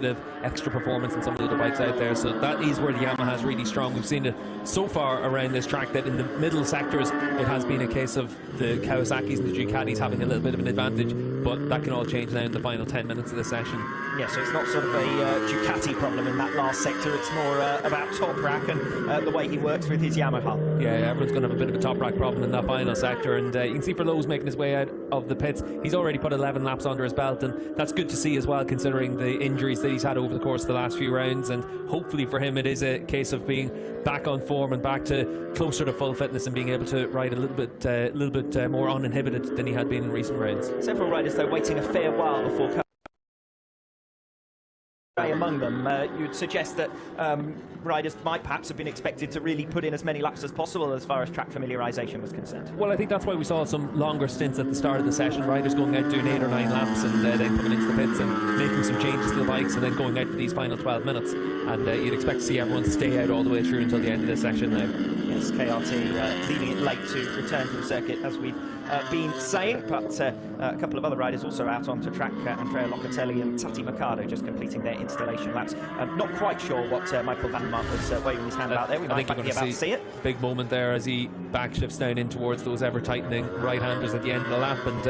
of extra performance in some of the other bikes out there, so that is where the Yamaha is really strong. We've seen it so far around this track that in the middle sectors it has been a case of the Kawasaki's and the Ducatis having a little bit of an advantage, but that can all change now in the final 10 minutes of the session. Yeah, so it's not sort of a Ducati problem in that last sector, it's more about Toprak and the way he works with his Yamaha. Yeah, everyone's going to have a bit of a Toprak problem in that final sector, and you can see Furlow's making his way out of the pits. He's already put 11 laps under his belt, and that's good to see as well, considering the injuries that he's had over the course of the last few rounds. And hopefully for him it is a case of being back on form and back to closer to full fitness and being able to ride a little bit more uninhibited than he had been in recent rounds. Several riders though waiting a fair while before among them. You'd suggest that riders might perhaps have been expected to really put in as many laps as possible as far as track familiarisation was concerned. Well, I think that's why we saw some longer stints at the start of the session, riders going out doing 8 or 9 laps and then coming into the pits and making some changes to the bikes and then going out for these final 12 minutes. And you'd expect to see everyone stay out all the way through until the end of this session now. Yes, KRT leaving it late to return to the circuit, as we've been saying, but a couple of other riders also out onto track. Andrea Locatelli and Tati Mercado just completing their installation laps. Not quite sure what Michael Van der Mark was waving his hand about there. We might be about to see it. Big moment there as he back shifts down in towards those ever tightening right-handers at the end of the lap, and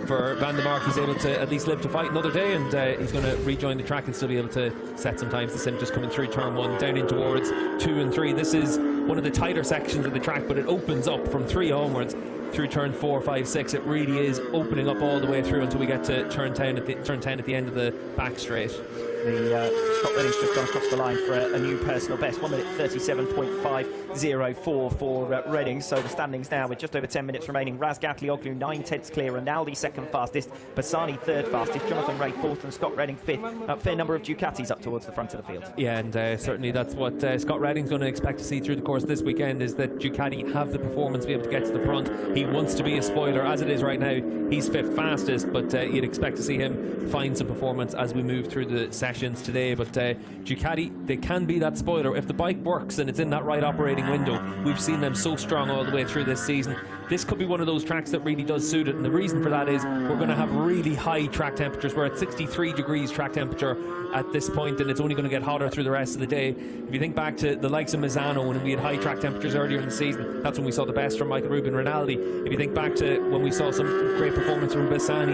for Van der Mark, he's able to at least live to fight another day, and he's going to rejoin the track and still be able to set some times. The sim just coming through turn 1 down in towards 2 and 3. This is one of the tighter sections of the track, but it opens up from 3 onwards through turn 4, 5, 6. It really is opening up all the way through until we get to turn 10 at the end of the back straight. Scott Redding's just gone across the line for a new personal best, 1 minute 37.504 for Redding. So the standings now with just over 10 minutes remaining. Razgatlioglu 9/10 clear, Rinaldi second fastest, Bassani third fastest, Jonathan Ray fourth, and Scott Redding fifth. A fair number of Ducatis up towards the front of the field. Yeah, and certainly that's what Scott Redding's going to expect to see through the course of this weekend, is that Ducati have the performance to be able to get to the front. He wants to be a spoiler. As it is right now, he's 5th fastest, but you'd expect to see him find some performance as we move through the sessions today. But Ducati, they can be that spoiler if the bike works and it's in that right operating window. We've seen them so strong all the way through this season. This could be one of those tracks that really does suit it, and the reason for that is we're going to have really high track temperatures. We're at 63 degrees track temperature at this point, and it's only going to get hotter through the rest of the day. If you think back to the likes of Misano, when we had high track temperatures earlier in the season, that's when we saw the best from Michael Rubin Rinaldi. If you think back to when we saw some great performance from Bassani